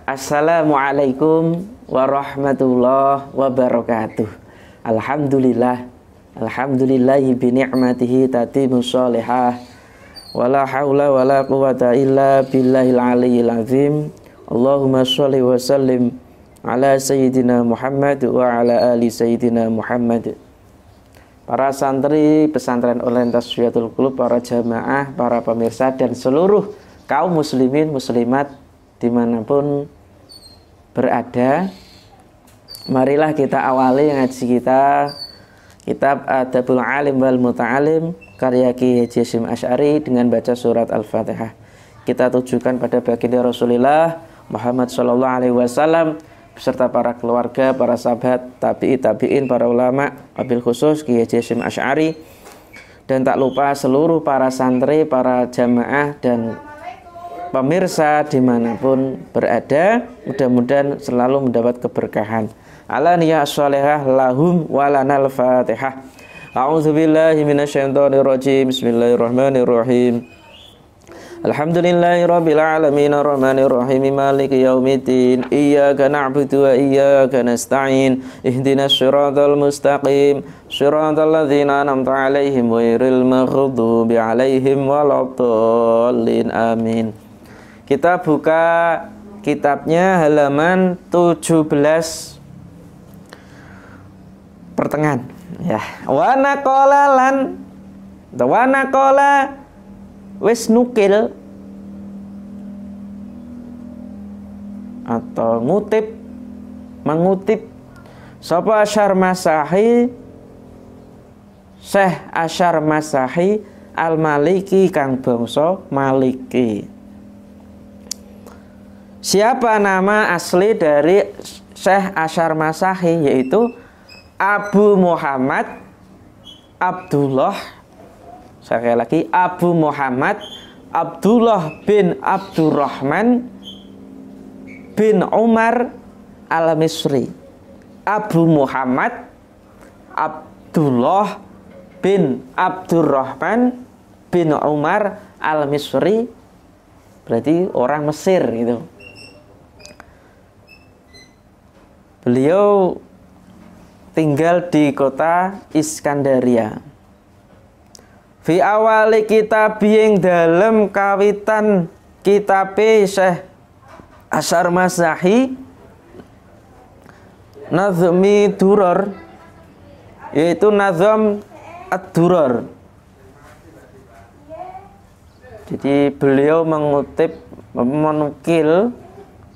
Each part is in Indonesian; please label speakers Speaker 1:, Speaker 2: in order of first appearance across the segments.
Speaker 1: Assalamualaikum warahmatullahi wabarakatuh. Alhamdulillah. Alhamdulillahi bi ni'matihi tatimmus sholihah. Wala haula wala quwata illa billahil aliyyil azim. Allahumma sholli wa sallim ala sayyidina Muhammad wa ala ali sayyidina Muhammad. Para santri pesantren online Tasfiyatul Qulub, para jamaah, para pemirsa dan seluruh kaum muslimin muslimat dimanapun berada, marilah kita awali ngaji kita kitab Adabul Alim wal Muta'alim karya Ki Haji Hasyim Asy'ari dengan baca surat Al-Fatihah. Kita tujukan pada baginda Rasulullah Muhammad sallallahu alaihi wasallam beserta para keluarga, para sahabat, tabi'in, para ulama, wabil khusus Ki Haji Hasyim Asy'ari, dan tak lupa seluruh para santri, para jamaah dan pemirsa dimanapun berada, mudah-mudahan selalu mendapat keberkahan. Alaniyah sholihah lahum walanal fatihah. A'udzubillahi minasyaitonirrajim. Bismillahirrahmanirrahim. Alhamdulillahirabbil alamin arrahmanir rahim maliki yaumiddin. Iyyaka na'budu wa iyyaka nasta'in. Ihdinas siratal mustaqim. Shiratal ladzina an'amta 'alaihim ghairil maghdubi 'alaihim waladdallin. Amin. Kita buka kitabnya halaman 17 pertengahan ya. Wa naqala wis nukil atau mengutip sapa Asyar Masahi, Syekh Asyar Masahi Al-Maliki kang bangsa Maliki. Siapa nama asli dari Syekh Asyar Masahi? Yaitu Abu Muhammad Abdullah, sekali lagi Abu Muhammad Abdullah bin Abdurrahman bin Umar Al-Misri. Abu Muhammad Abdullah bin Abdurrahman bin Umar Al-Misri, berarti orang Mesir gitu. Beliau tinggal di kota Iskandaria. Fi awali kitab yang dalam kawitan kitab Syekh Asyar Masahi Nazmi Duror, yaitu Nazam Ad-Duror. Jadi beliau menukil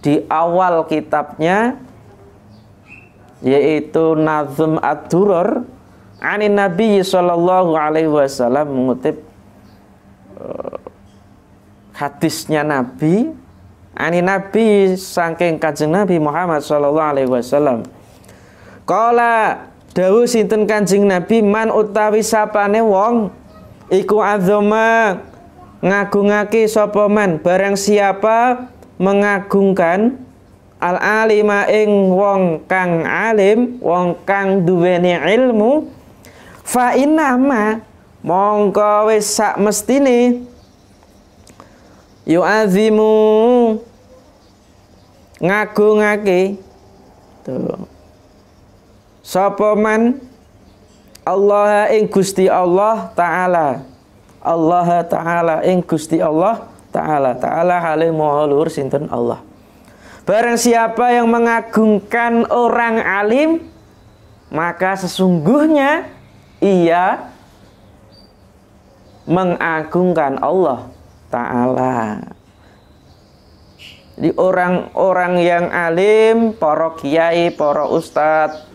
Speaker 1: di awal kitabnya, yaitu Nazm Ad-Duror anin Nabi sallallahu alaihi wasallam, mengutip hadisnya Nabi, anin Nabi saking Kanjeng Nabi Muhammad sallallahu alaihi wasallam. Qala dawuh sinten Kanjeng Nabi, man utawi sapane wong iku azama ngagungake sapa man, barang siapa mengagungkan al-alima ing wong kang alim, wong kang duweni ilmu, fa innama mongko wis sak mestine yu'azimu ngagungake tuh sapa man Allah ing Gusti Allah Ta'ala, Allah Ta'ala ing Gusti Allah Ta'ala, Ta'ala halim maha luhur sinten Allah. Barang siapa yang mengagungkan orang alim, maka sesungguhnya ia mengagungkan Allah Ta'ala. Jadi orang-orang yang alim, para kiai, para ustadz,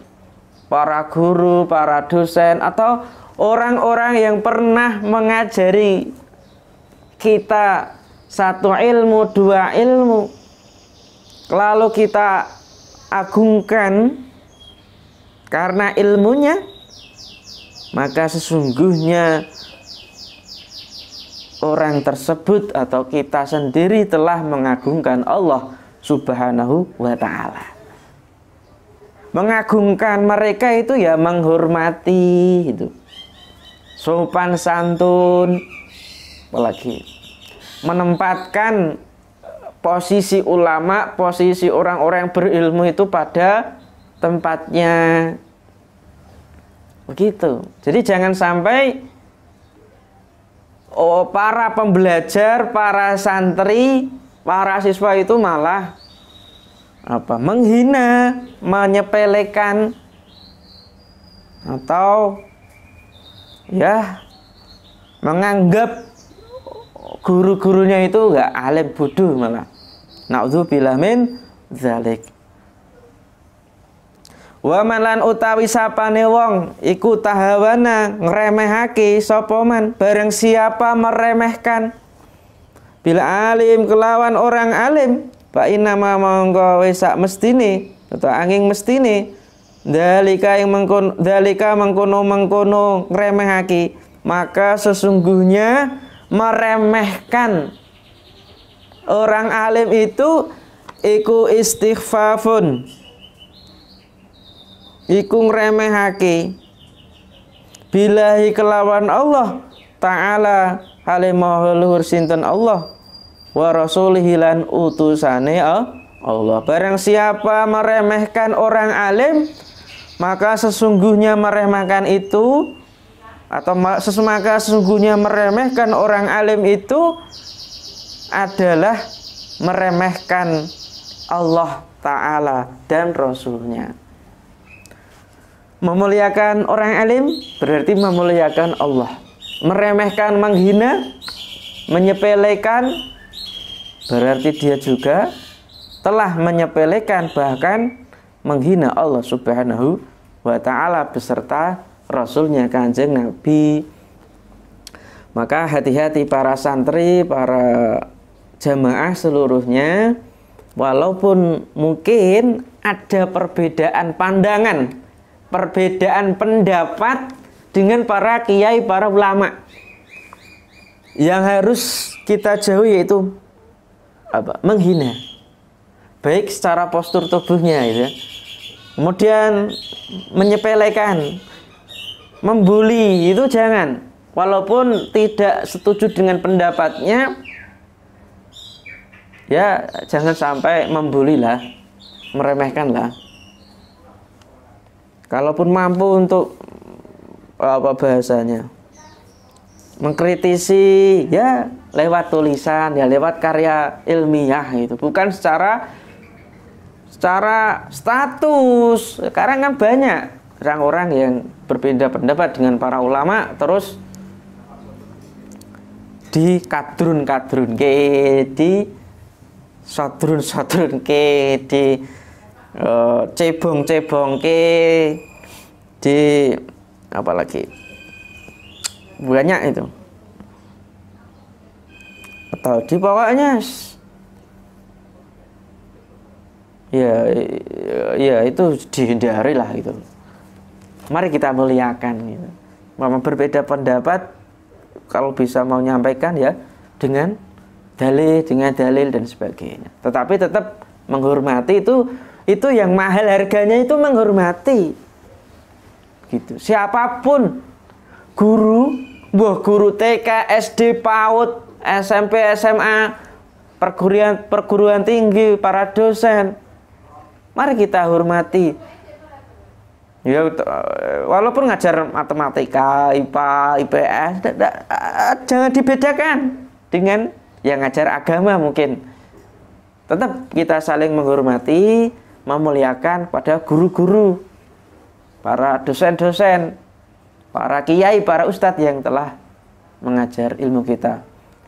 Speaker 1: para guru, para dosen, atau orang-orang yang pernah mengajari kita satu ilmu, dua ilmu, lalu kita agungkan karena ilmunya, maka sesungguhnya orang tersebut atau kita sendiri telah mengagungkan Allah Subhanahu wa Ta'ala. Mengagungkan mereka itu ya menghormati, itu sopan santun, apalagi menempatkan posisi ulama, posisi orang-orang yang berilmu itu pada tempatnya. Begitu. Jadi jangan sampai para pembelajar, para santri, para siswa itu malah menghina, menyepelekan, atau ya menganggap guru-gurunya itu enggak alim, bodoh malah. Na'udzubillah min dzalik. Wa malan utawi sapane wong iku tahawana ngremehake sapa man, bareng siapa meremehkan bil alim kelawan orang alim, fa inna ma mongko wis sak mestine atau angin mestine dalika mengkono ngremehake, maka sesungguhnya meremehkan orang alim itu iku istighfafun, iku ngremehake billahi kelawan Allah Ta'ala hale maha luhur sinten Allah wa rasulihi lan utusane Allah. Barang siapa meremehkan orang alim, maka sesungguhnya meremehkan itu sesungguhnya meremehkan orang alim itu adalah meremehkan Allah Ta'ala dan Rasulnya. Memuliakan orang alim berarti memuliakan Allah. Meremehkan, menghina, menyepelekan berarti dia juga telah menyepelekan, bahkan menghina Allah Subhanahu wa Ta'ala beserta Rasulnya Kanjeng Nabi. Maka hati-hati para santri, para jamaah seluruhnya, walaupun mungkin ada perbedaan pandangan, perbedaan pendapat dengan para kiai, para ulama, yang harus kita jauhi yaitu menghina, baik secara postur tubuhnya ya. Kemudian menyepelekan, membuli itu jangan, walaupun tidak setuju dengan pendapatnya, ya jangan sampai membuli lah, meremehkan lah. Kalaupun mampu untuk bahasanya mengkritisi, ya lewat tulisan, ya lewat karya ilmiah itu, bukan secara status. Sekarang kan banyak orang-orang yang berbeda pendapat dengan para ulama terus di kadrun ke, di sodrun ke, di cebong ke, di apalagi banyak itu, atau di bawahnya ya itu dihindari lah itu. Mari kita muliakan gitu. Mama berbeda pendapat, kalau bisa mau nyampaikan ya dengan dalil dan sebagainya. Tetapi tetap menghormati, itu yang mahal harganya itu menghormati. Gitu. Siapapun guru, guru TK, SD, PAUD, SMP, SMA, perguruan tinggi, para dosen, mari kita hormati. Ya, walaupun ngajar matematika, IPA, IPS, jangan dibedakan dengan yang ngajar agama mungkin. Tetap kita saling menghormati, memuliakan pada guru-guru, para dosen-dosen, para kiai, para ustadz yang telah mengajar ilmu kita.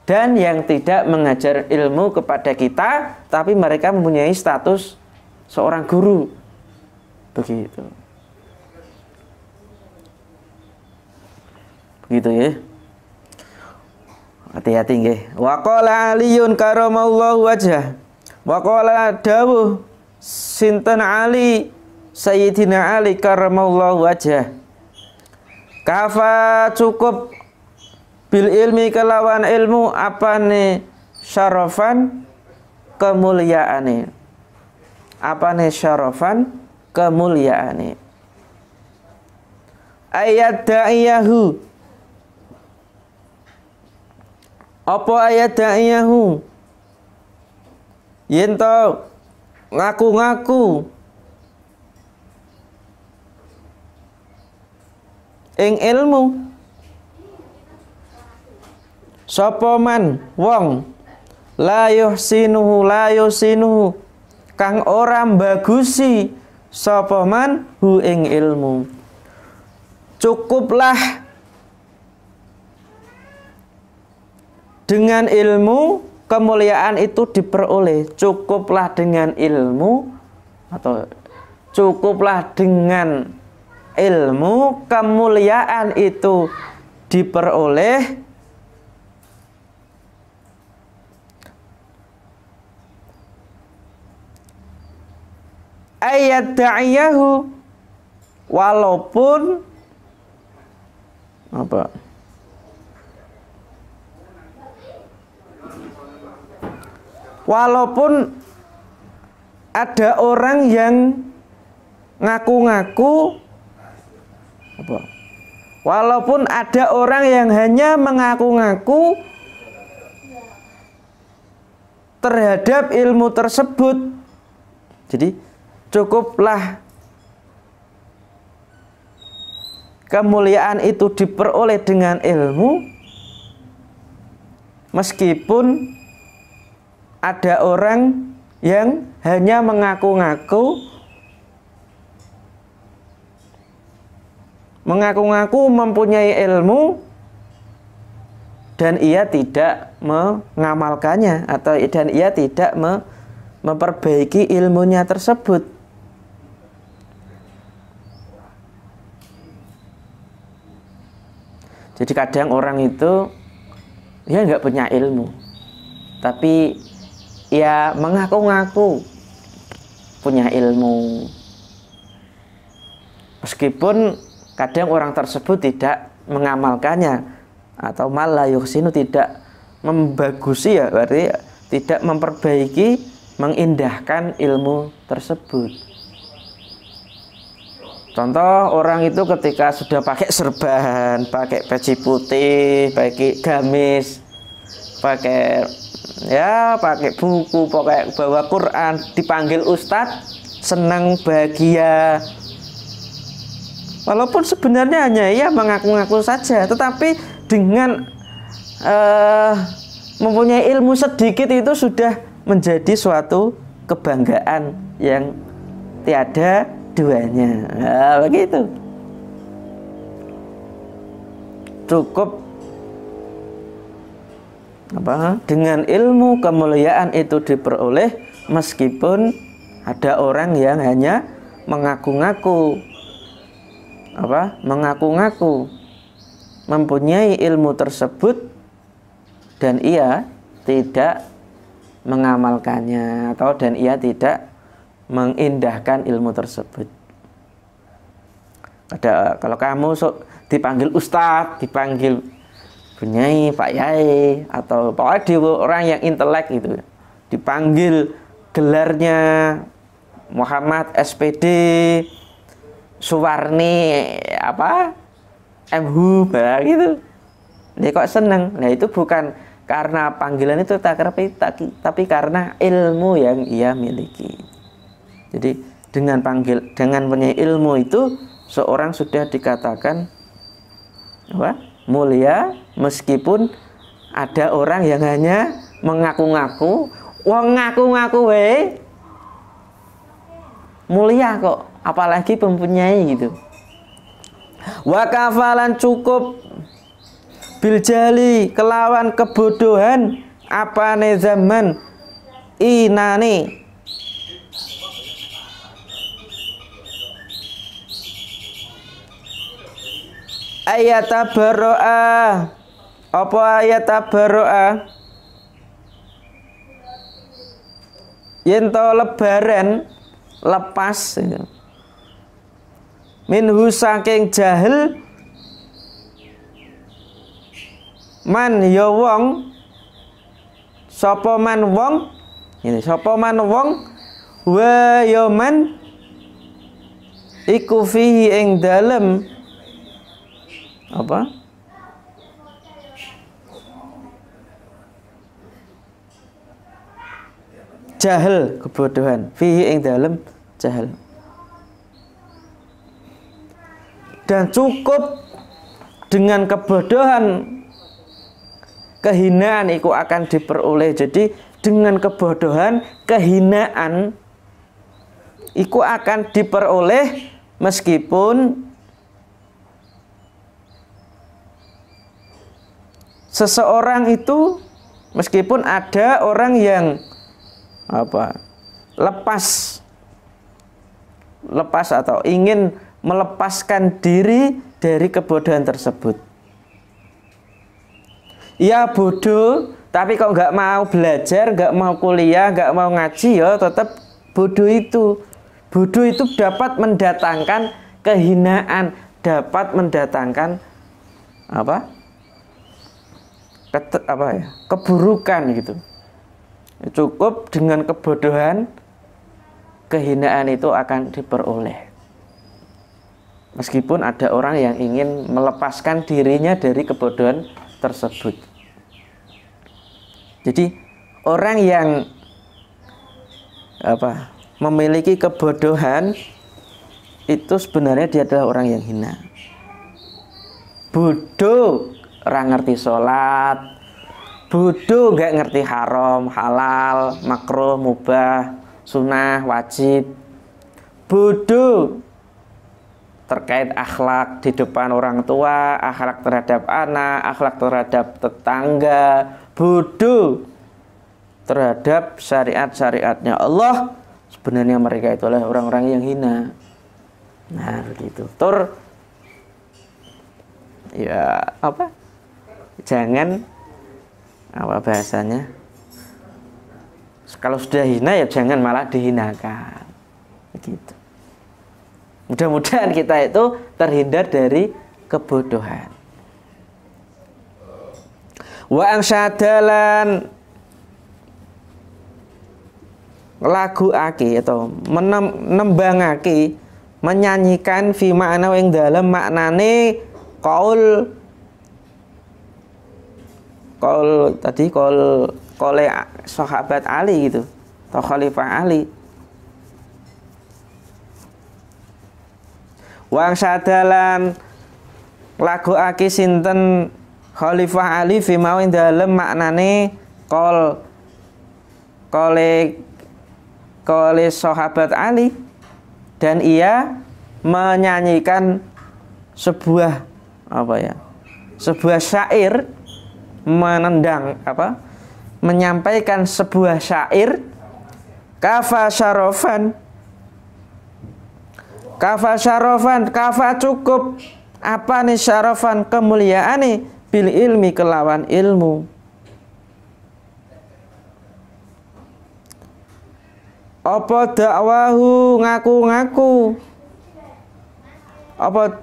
Speaker 1: Dan yang tidak mengajar ilmu kepada kita, tapi mereka mempunyai status seorang guru. Begitu. Begitu ya. Hati-hati nggih. Wa qala Aliyun karamallahu wajhah. Wa qala dawuh sinten Ali, Sayyidina Ali karamallahu wajhah. Kafa cukup bil ilmi kelawan ilmu apane syarafan kemuliaane. Apane syarafan kemuliaane. Ayat da'iyahu. Apa ayat da'iyahu? yen to ngaku-ngaku ing ilmu sapa man wong la yuhsinuhu kang ora bagusi sapa man hu ing ilmu. Cukuplah dengan ilmu kemuliaan itu diperoleh. Cukuplah dengan ilmu atau cukuplah dengan ilmu kemuliaan itu diperoleh. Ayat da'iyahu, walaupun apa? Walaupun ada orang yang ngaku-ngaku apa? Walaupun ada orang yang hanya mengaku-ngaku terhadap ilmu tersebut. Jadi cukuplah kemuliaan itu diperoleh dengan ilmu, meskipun ada orang yang hanya mengaku-ngaku mempunyai ilmu dan ia tidak mengamalkannya, atau dan ia tidak memperbaiki ilmunya tersebut. Jadi kadang orang itu ya nggak punya ilmu, tapi ya mengaku-ngaku punya ilmu, meskipun kadang orang tersebut tidak mengamalkannya, atau malah yuhsinu, tidak membagusi, ya berarti tidak memperbaiki, mengindahkan ilmu tersebut. Contoh, orang itu ketika sudah pakai serban, pakai peci putih, pakai gamis, pakai buku, pakai bawa Quran, dipanggil ustadz, senang, bahagia. Walaupun sebenarnya hanya ia mengaku-ngaku saja, tetapi dengan mempunyai ilmu sedikit itu sudah menjadi suatu kebanggaan yang tiada duanya. Nah, begitu. Cukup dengan ilmu kemuliaan itu diperoleh, meskipun ada orang yang hanya mengaku-ngaku mempunyai ilmu tersebut dan ia tidak mengamalkannya, dan ia tidak mengindahkan ilmu tersebut. Kalau kamu dipanggil ustadz, dipanggil bunyai, pak yai, atau pokoknya orang yang intelek itu, dipanggil gelarnya Muhammad SPD, Suwarni, MHU, gitu. Dia kok seneng. Nah, itu bukan karena panggilan itu tapi karena ilmu yang ia miliki. Jadi dengan punya ilmu itu seorang sudah dikatakan mulia, meskipun ada orang yang hanya mengaku-ngaku, wong ngaku-ngaku mulia kok, apalagi mempunyai gitu. Wa kafalan cukup biljali kelawan kebodohan apane zaman inane ayat tabarro'a. Apa ayat tabarro'a? Yen to lebaran lepas minhu saking jahil man ya wong, sapa man wong, ini sapa man wong, wa ya man iku fihi ing dalem jahil, kebodohan, fihi ing dalem jahil. Dan cukup dengan kebodohan kehinaan itu akan diperoleh. Jadi dengan kebodohan kehinaan itu akan diperoleh meskipun seseorang itu, meskipun ada orang yang lepas atau ingin melepaskan diri dari kebodohan tersebut. Ya bodoh, tapi kok nggak mau belajar, nggak mau kuliah, nggak mau ngaji, ya tetap bodoh itu. Bodoh itu dapat mendatangkan kehinaan, dapat mendatangkan keburukan gitu. Cukup dengan kebodohan, kehinaan itu akan diperoleh. Meskipun ada orang yang ingin melepaskan dirinya dari kebodohan tersebut. Jadi orang yang memiliki kebodohan itu sebenarnya dia adalah orang yang hina. Bodoh, orang ngerti sholat, bodoh nggak ngerti haram, halal, makruh, mubah, sunnah, wajib. Bodoh terkait akhlak di depan orang tua, akhlak terhadap anak, akhlak terhadap tetangga. Bodoh terhadap syariat-syariatnya Allah. Sebenarnya mereka itu adalah orang-orang yang hina. Nah begitu. Jangan bahasanya, kalau sudah hina ya jangan malah dihinakan. Begitu. Mudah-mudahan kita itu terhindar dari kebodohan. Wa angsyadalan laguake atau menembangake, menyanyikan fi makna ing dalem maknane qaul sahabat Ali gitu, atau Khalifah Ali. Wang sadalan lagu aki sinten Khalifah Ali fi mawin dalem maknane kole sahabat Ali, dan ia menyanyikan sebuah sebuah syair, menyampaikan sebuah syair kafa syarofan, kafa cukup apa nih syarofan, kemuliaan nih bil ilmi kelawan ilmu. Apa dakwahu ngaku-ngaku, apa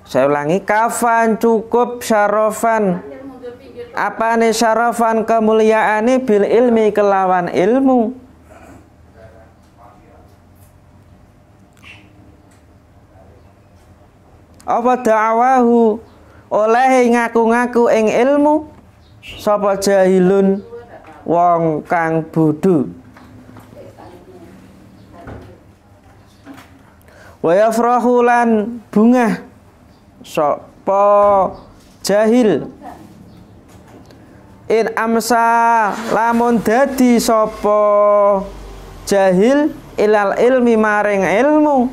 Speaker 1: saya ulangi, kafan cukup, syarofan apa nih syarofan, kemuliaan bil ilmi kelawan ilmu. Apa da'wahu oleh ngaku-ngaku ing ilmu sapa jahilun wong kang bodho. Wa yafrahu lan bungah sapa jahil in amsa lamun dadi sapa jahil ilal ilmi maring ilmu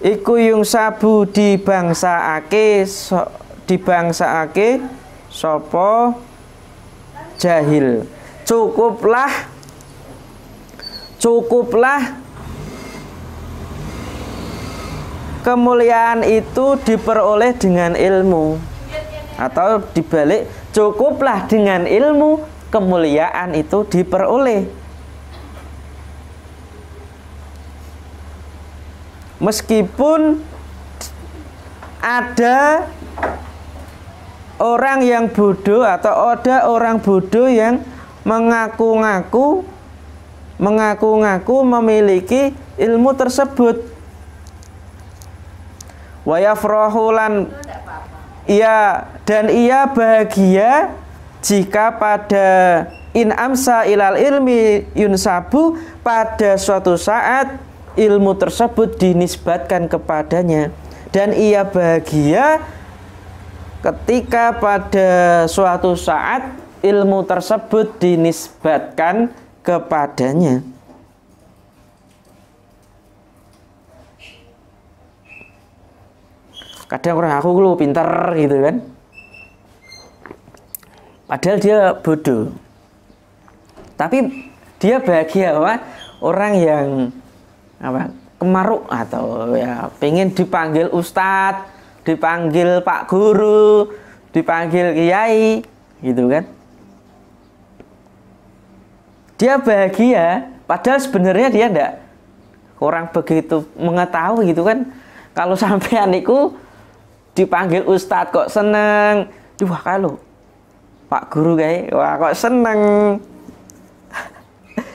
Speaker 1: iku yung sabu dibangsaake sapa jahil. Cukuplah kemuliaan itu diperoleh dengan ilmu, atau dibalik, cukuplah dengan ilmu kemuliaan itu diperoleh. Meskipun ada orang yang bodoh atau ada orang bodoh yang mengaku-ngaku memiliki ilmu tersebut. Wa yafrahulan, ia dan ia bahagia jika pada in amsa ilal ilmi yunsabu, pada suatu saat ilmu tersebut dinisbatkan kepadanya, dan ia bahagia ketika pada suatu saat ilmu tersebut dinisbatkan kepadanya. Kadang orang aku lu pinter gitu kan, padahal dia bodoh, tapi dia bahagia bahwa orang yang kemaruk atau ya pengen dipanggil ustadz, dipanggil pak guru, dipanggil kiai gitu kan, dia bahagia padahal sebenarnya dia enggak kurang begitu mengetahui gitu kan. Kalau sampean niku dipanggil ustadz kok seneng, wah kalau pak guru kayak wah kok seneng,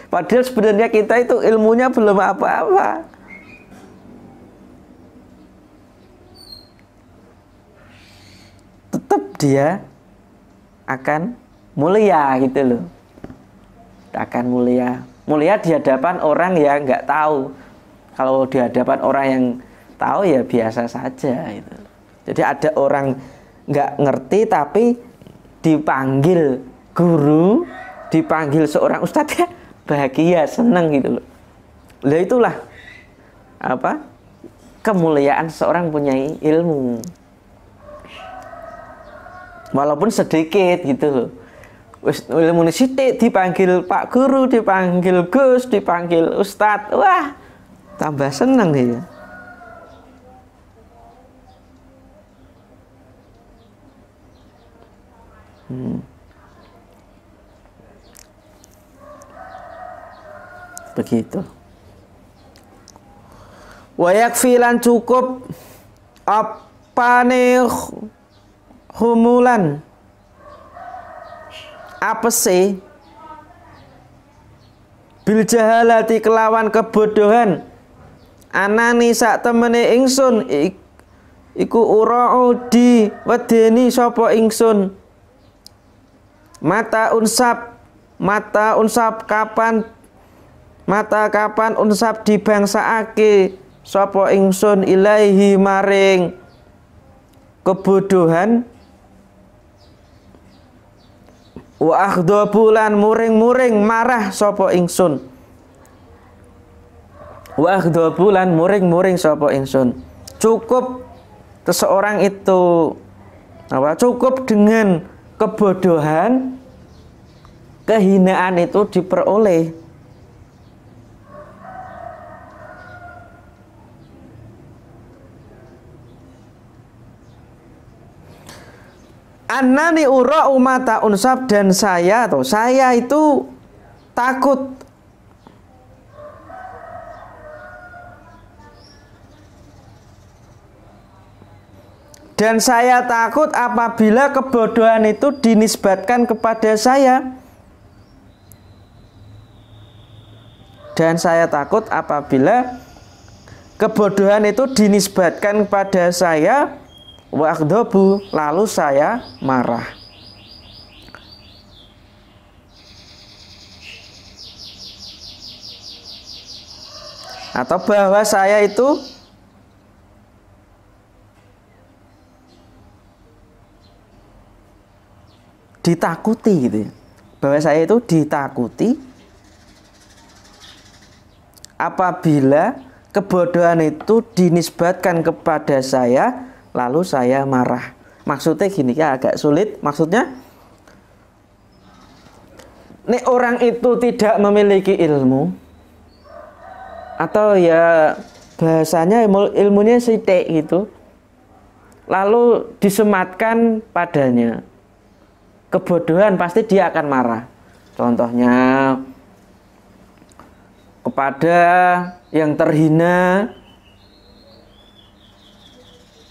Speaker 1: padahal sebenarnya kita itu ilmunya belum apa-apa. Tetap dia akan mulia gitu loh, akan mulia di hadapan orang yang nggak tahu. Kalau di hadapan orang yang tahu ya biasa saja gitu. Jadi ada orang nggak ngerti tapi dipanggil guru, dipanggil seorang ustadz ya bahagia, senang gitu loh. Lah itulah apa kemuliaan seorang punya ilmu, walaupun sedikit gitu loh. Ilmu sithik dipanggil pak guru, dipanggil gus, dipanggil ustadz, wah tambah senang dia. Begitu. Wa yakfi lan cukup apane humulan apese bil jahalati kelawan kebodohan anani sak temene ingsun iku urau di wedeni sapa ingsun mata unsap kapan unsap dibangsaake sapa ingsun ilaihi maring kebodohan wa akhdabulan muring-muring marah sapa ingsun cukup seseorang itu cukup dengan kebodohan, kehinaan itu diperoleh. Annani ura'u mata unsab, dan saya itu takut apabila kebodohan itu dinisbatkan kepada saya. Dan saya takut apabila kebodohan itu dinisbatkan kepada saya, wa akhdabu, lalu saya marah. Atau bahwa saya itu ditakuti gitu ya. Bahwa saya itu ditakuti apabila kebodohan itu dinisbatkan kepada saya, lalu saya marah. Maksudnya gini ya, agak sulit. Maksudnya nek orang itu tidak memiliki ilmu, atau ya bahasanya ilmunya sithik gitu, lalu disematkan padanya kebodohan, pasti dia akan marah. Contohnya kepada yang terhina,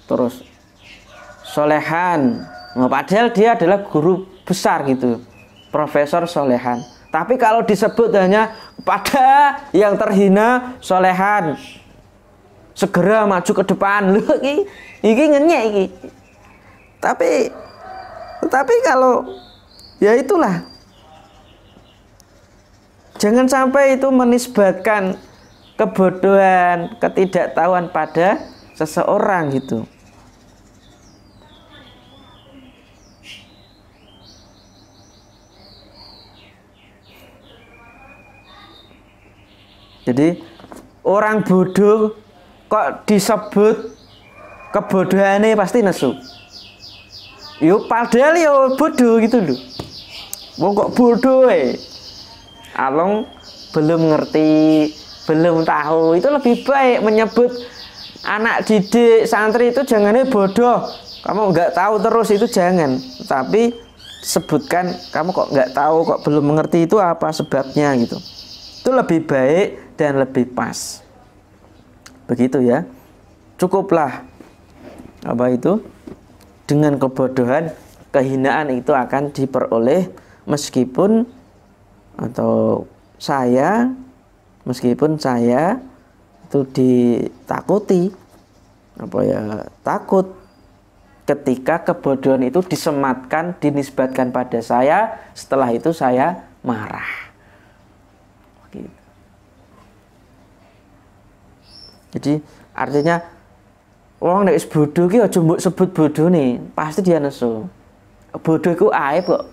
Speaker 1: terus solehan. Nah, padahal dia adalah guru besar gitu, Profesor Solehan. Tapi kalau disebut hanya pada yang terhina solehan, segera maju ke depan. Loh, iki ngenyek iki. Tapi kalau ya itulah, jangan sampai itu menisbatkan kebodohan, ketidaktahuan pada seseorang gitu. Jadi orang bodoh kok disebut kebodohannya pasti nesu. Yo padahal yo bodoh gitu loh. Wong kok bodoh along belum ngerti, belum tahu. Itu lebih baik menyebut anak didik santri itu jangannya bodoh. Kamu nggak tahu terus itu jangan. Tapi sebutkan kamu kok nggak tahu, kok belum mengerti itu apa sebabnya gitu. Itu lebih baik dan lebih pas. Begitu ya. Cukuplah apa itu? Dengan kebodohan, kehinaan itu akan diperoleh meskipun saya itu ditakuti takut ketika kebodohan itu disematkan, dinisbatkan pada saya, setelah itu saya marah. Gitu. Jadi artinya wong nek wis bodoh ki aja mbok sebut bodoh nih, pasti dia nesu. Bodoh iku aib kok.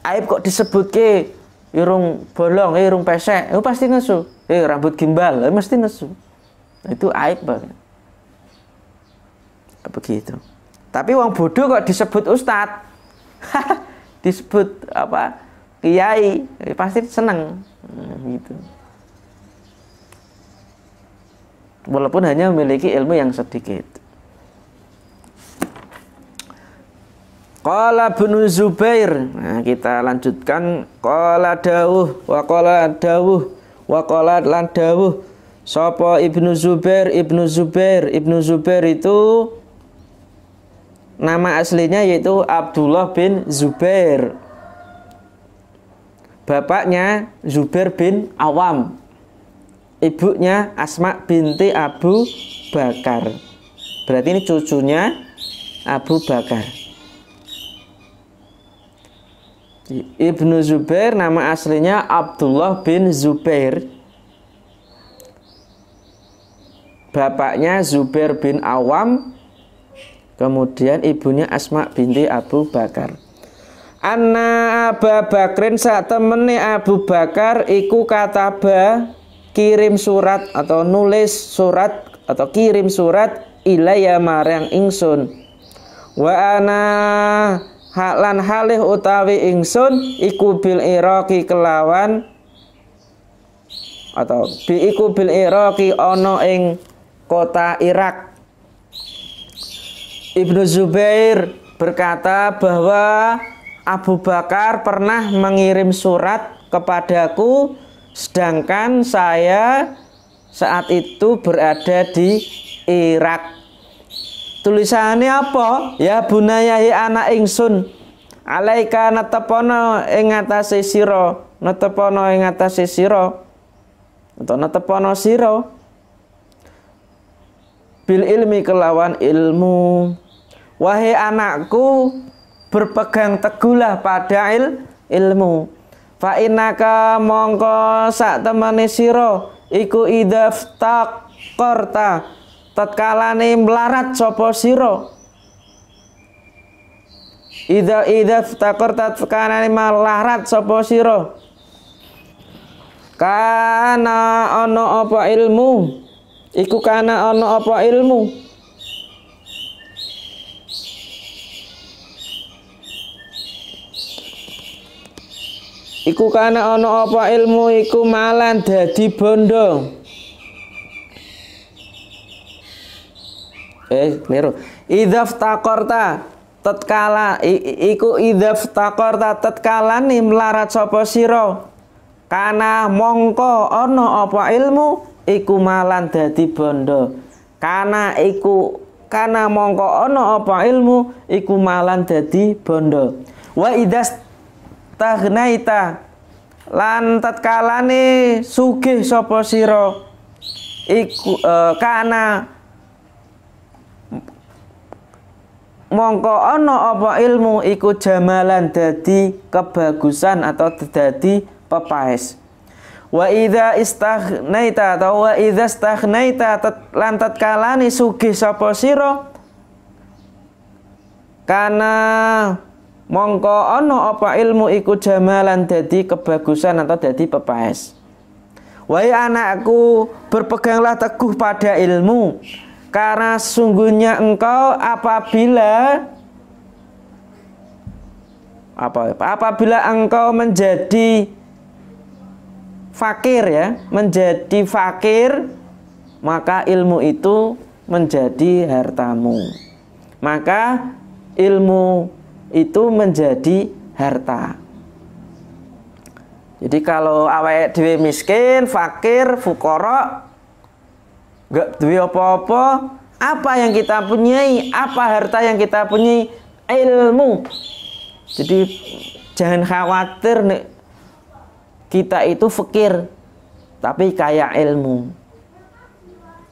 Speaker 1: Aib kok disebutke irung bolong, irung pesek, itu pasti nesu. Rambut gimbal, mesti nesu. Itu aib banget. Begitu. Tapi wong bodoh kok disebut ustad, disebut apa kiai, pasti seneng. Gitu. Walaupun hanya memiliki ilmu yang sedikit. Qala Ibnu Zubair. Nah, kita lanjutkan. Qala dawuh wa qala dawuh wa qala lan dawuh sapa Ibnu Zubair. Ibnu Zubair itu nama aslinya yaitu Abdullah bin Zubair. Bapaknya Zubair bin Awam. Ibunya Asma binti Abu Bakar. Berarti ini cucunya Abu Bakar. Ibnu Zubair nama aslinya Abdullah bin Zubair. Bapaknya Zubair bin Awam. Kemudian ibunya Asma binti Abu Bakar. Anna Abu Bakrin saat temene Abu Bakar iku kataba kirim surat atau nulis surat atau kirim surat ilaya marang ingsun. Wa ana haklan halih utawi ingsun iku bil Iraqi kelawan atau iku bil Iraqi ana ing kota Irak. Ibnu Zubair berkata bahwa Abu Bakar pernah mengirim surat kepadaku, sedangkan saya saat itu berada di Irak. Tulisannya apa? Ya bunayahi anak ingsun, alaika netepono ing atase sira, netepono ing atase sira atau netepono sira bil ilmi kelawan ilmu. Wahai anakku, berpegang teguhlah pada ilmu. Fa innaka mongko sak temene sira iku idaftaqarta tatkalane melarat sapa sira. Idaftaqarta tatkalane melarat sapa sira. Kana ana apa ilmu? Iku kana ana apa ilmu? Iku kana ana apa ilmu iku malan dadi bondo. Keliru. Idaftaqarta tatkala iku idaftaqarta tatkala ni melarat sapa sira. Kana mongko ana apa ilmu iku malan dadi bondo. Kana mongko ana apa ilmu iku malan dadi bondo. Wa idas taghnaita lan tatkalane sugih sapa sira iku kana mongko ana apa ilmu iku jamalan dadi kebagusan atau dadi pepaes. Wa idza istaghnaita atau wa idza istaghnaita lan tatkalane sugih sapa sira kana mongko ana apa ilmu iku jamalan dadi kebagusan atau dadi pepaes. Wahai anakku, berpeganglah teguh pada ilmu, karena sesungguhnya engkau apabila engkau menjadi fakir ya, menjadi fakir, maka ilmu itu menjadi hartamu. Maka ilmu itu menjadi harta. Jadi kalau awake dhewe miskin, fakir, fukara, gak duwe apa-apa, apa yang kita punyai? Apa harta yang kita punyai? Ilmu. Jadi jangan khawatir nih kita itu fakir tapi kaya ilmu.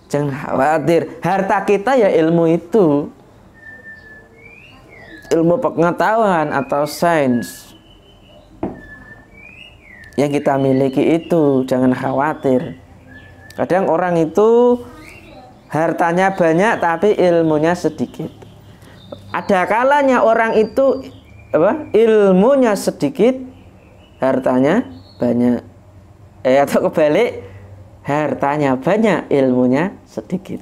Speaker 1: Jangan khawatir, harta kita ya ilmu itu. Ilmu pengetahuan atau sains yang kita miliki itu, jangan khawatir. Kadang orang itu hartanya banyak tapi ilmunya sedikit. Ada kalanya orang itu ilmunya sedikit, hartanya banyak. Atau kebalik, hartanya banyak, ilmunya sedikit.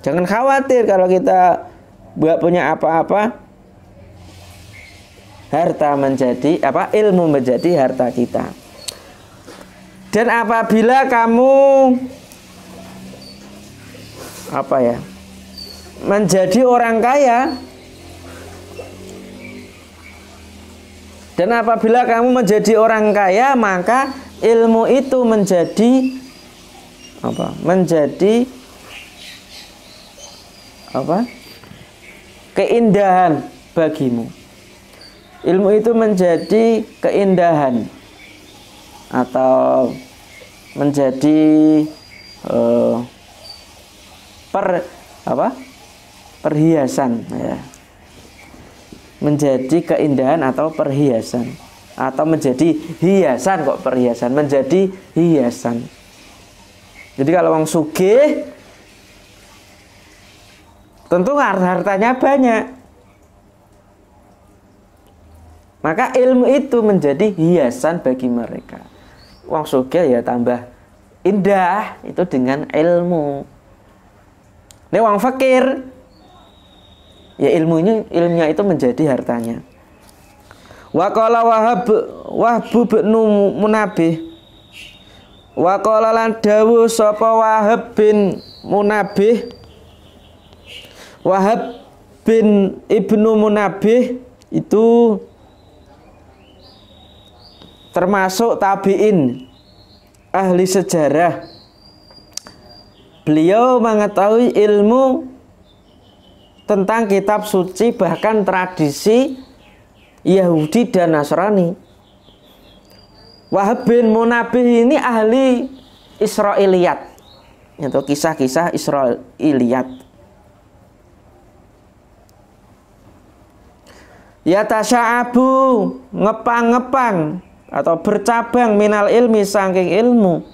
Speaker 1: Jangan khawatir kalau kita nggak punya apa-apa, harta menjadi ilmu menjadi harta kita. Dan apabila kamu menjadi orang kaya, dan apabila kamu menjadi orang kaya, maka ilmu itu menjadi keindahan bagimu. Ilmu itu menjadi keindahan atau menjadi perhiasan ya. Menjadi keindahan atau perhiasan, atau menjadi hiasan, kok perhiasan, menjadi hiasan. Jadi kalau orang sugih tentu hartanya banyak, maka ilmu itu menjadi hiasan bagi mereka. Wong sugih ya tambah indah itu dengan ilmu. Nek wong fakir ya ilmunya itu menjadi hartanya. Wa qala Wahb bin Munabbih, wa qala lan dawuh sapa Wahb bin Munabbih, Wahb bin Ibnu Munabbih itu termasuk tabi'in, ahli sejarah. Beliau mengetahui ilmu tentang kitab suci, bahkan tradisi Yahudi dan Nasrani. Wahb bin Munabbih ini ahli Israiliyat, itu kisah-kisah Israiliyat. Yatasya'abu, ngepang-ngepang atau bercabang minal ilmi, saking ilmu.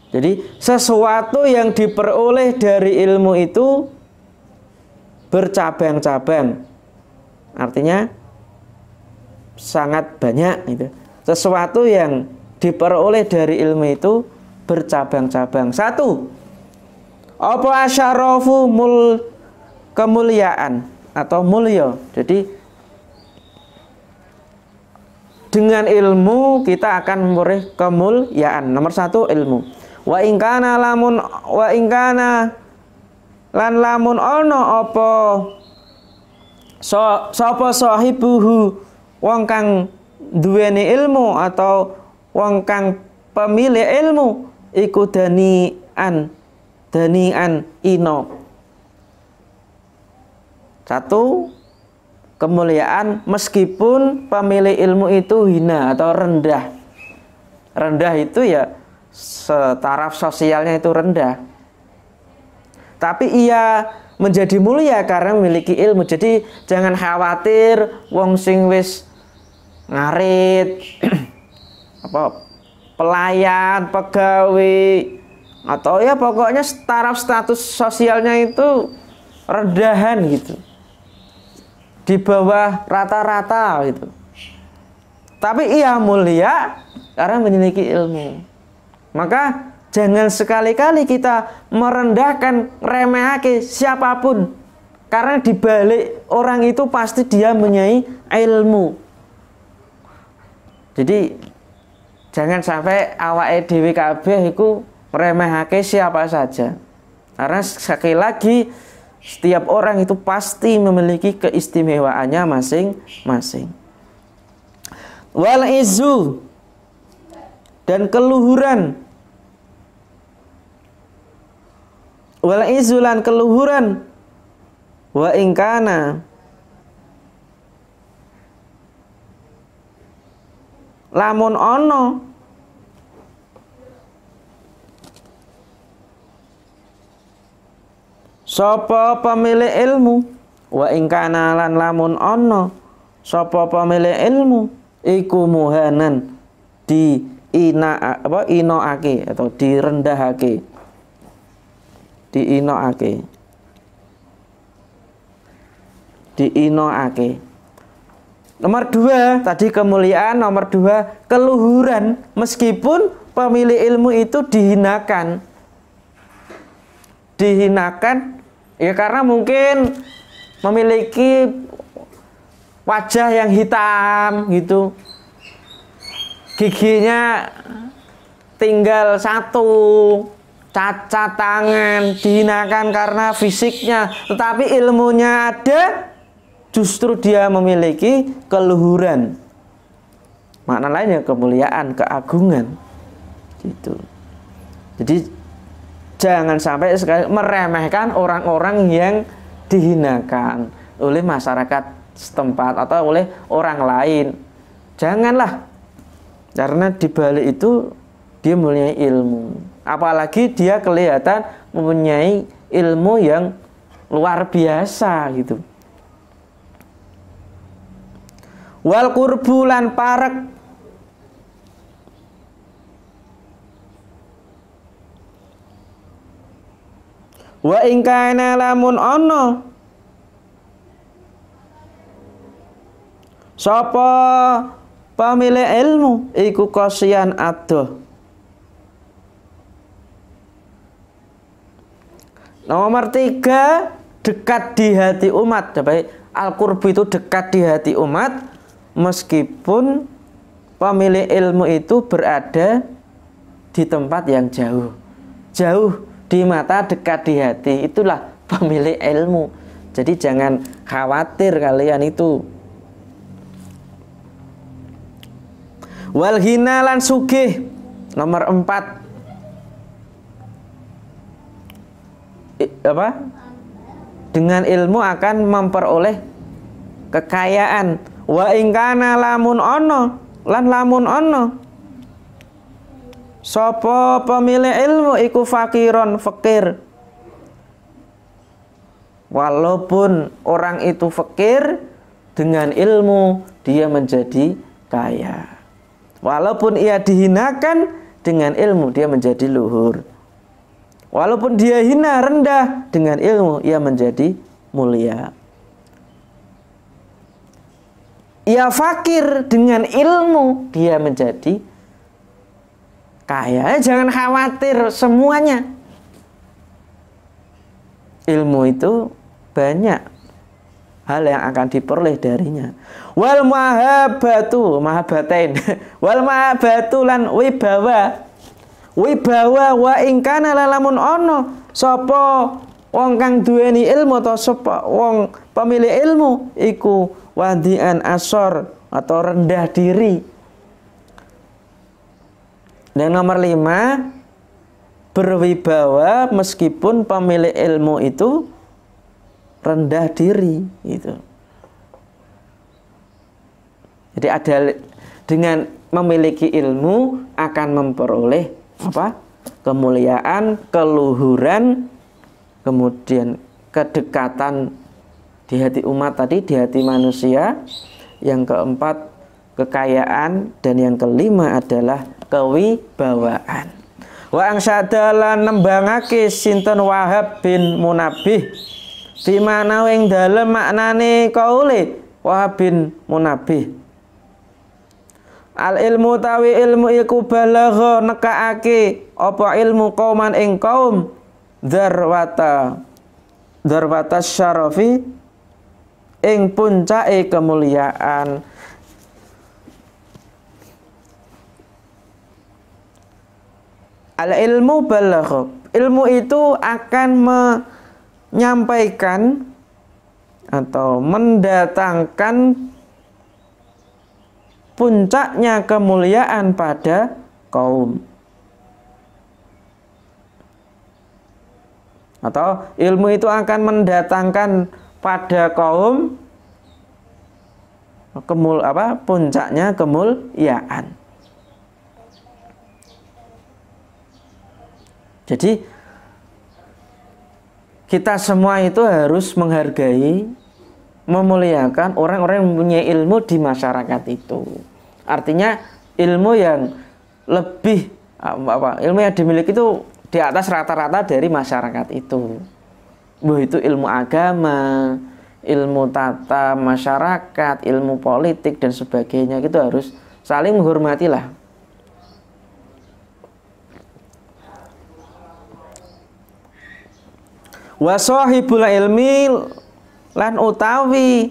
Speaker 1: Jadi sesuatu yang diperoleh dari ilmu itu bercabang-cabang, artinya sangat banyak itu. Sesuatu yang diperoleh dari ilmu itu bercabang-cabang. Satu, apa asyarafu kemuliaan atau mulya. Jadi dengan ilmu kita akan memperoleh kemuliaan. Nomor satu, ilmu. Wa ingkana lan lamun ono apa sapa sahibuhu, wong kang duweni ilmu atau wong kang pemilik ilmu iku danian ino. Satu, kemuliaan meskipun pemilik ilmu itu hina atau rendah. Rendah itu ya setaraf sosialnya itu rendah. Tapi ia menjadi mulia karena memiliki ilmu. Jadi jangan khawatir wong sing wis ngarit apa pelayan, pegawai atau ya pokoknya taraf status sosialnya itu rendahan gitu. Di bawah rata-rata gitu. Tapi ia mulia karena memiliki ilmu. Maka jangan sekali-kali kita merendahkan, remehake siapapun. Karena di balik orang itu pasti dia mempunyai ilmu. Jadi jangan sampai awake dhewe kabeh iku meremehake siapa saja. Karena sekali lagi setiap orang itu pasti memiliki keistimewaannya masing-masing. Wal izzu, dan keluhuran. Wal izulan keluhuran. Wa ingkana lamun ono sapa pemilik ilmu, wa ingkana lan lamun ono sapa pemilik ilmu iku muhanan di inoake atau direndahake. Diinoake. Nomor 2 tadi kemuliaan, nomor 2 keluhuran meskipun pemilik ilmu itu dihinakan ya karena mungkin memiliki wajah yang hitam gitu, giginya tinggal 1, cacat tangan, dihinakan karena fisiknya, tetapi ilmunya ada, justru dia memiliki keluhuran. Makna lainnya kemuliaan, keagungan gitu. Jadi jangan sampai sekali meremehkan orang-orang yang dihinakan oleh masyarakat setempat atau oleh orang lain. Janganlah, karena di balik itu dia mempunyai ilmu. Apalagi dia kelihatan mempunyai ilmu yang luar biasa gitu. Wal kurbulan parek, wa ingkana lamun ono sapa pemilik ilmu iku kosian adoh. Nomor 3 dekat di hati umat. Al-qurbu itu dekat di hati umat meskipun pemilik ilmu itu berada di tempat yang jauh. Jauh di mata, dekat di hati, itulah pemilik ilmu. Jadi jangan khawatir kalian itu. Wal ghina lan sugih. Nomor 4 dengan ilmu akan memperoleh kekayaan. Wa ingkana lamun ono lan lamun ono sapa pemilik ilmu iku fakiron, fakir. Walaupun orang itu fakir, dengan ilmu dia menjadi kaya. Walaupun ia dihinakan, dengan ilmu dia menjadi luhur. Walaupun dia hina, rendah, dengan ilmu ia menjadi mulia. Ia fakir, dengan ilmu dia menjadi kaya. Jangan khawatir semuanya. Ilmu itu banyak hal yang akan diperoleh darinya. Wal mahabatu, mahabatain. Wal mahabatu lan wibawa. Wibawa wa ingkana lamun ono sapa wong kang duweni ilmu atau sapa wong pemilik ilmu iku wadian asor atau rendah diri. Dan nomor 5, berwibawa meskipun pemilik ilmu itu rendah diri itu. Jadi ada dengan memiliki ilmu akan memperoleh apa? Kemuliaan, keluhuran, kemudian kedekatan di hati umat tadi, di hati manusia. Yang keempat, kekayaan, dan yang kelima adalah kewibawaan. Wa angsyadalan nembangake sinten Wahab bin Munabbih di mana wing dalem maknane kaule Wahab bin Munabbih. Al ilmu tawi ilmu iku balagha nekaake apa ilmu kauman ing kaum darwata syarafi ing puncake kemuliaan. Al ilmu balagha, ilmu itu akan menyampaikan atau mendatangkan puncaknya kemuliaan pada kaum. Atau ilmu itu akan mendatangkan pada kaum puncaknya kemuliaan. Jadi kita semua itu harus menghargai, memuliakan orang-orang yang mempunyai ilmu di masyarakat itu. Artinya ilmu yang lebih ilmu yang dimiliki itu di atas rata-rata dari masyarakat itu. Itu ilmu agama, ilmu tata masyarakat, ilmu politik dan sebagainya, itu harus saling menghormatilah. Wa sahibul ilmi lan utawi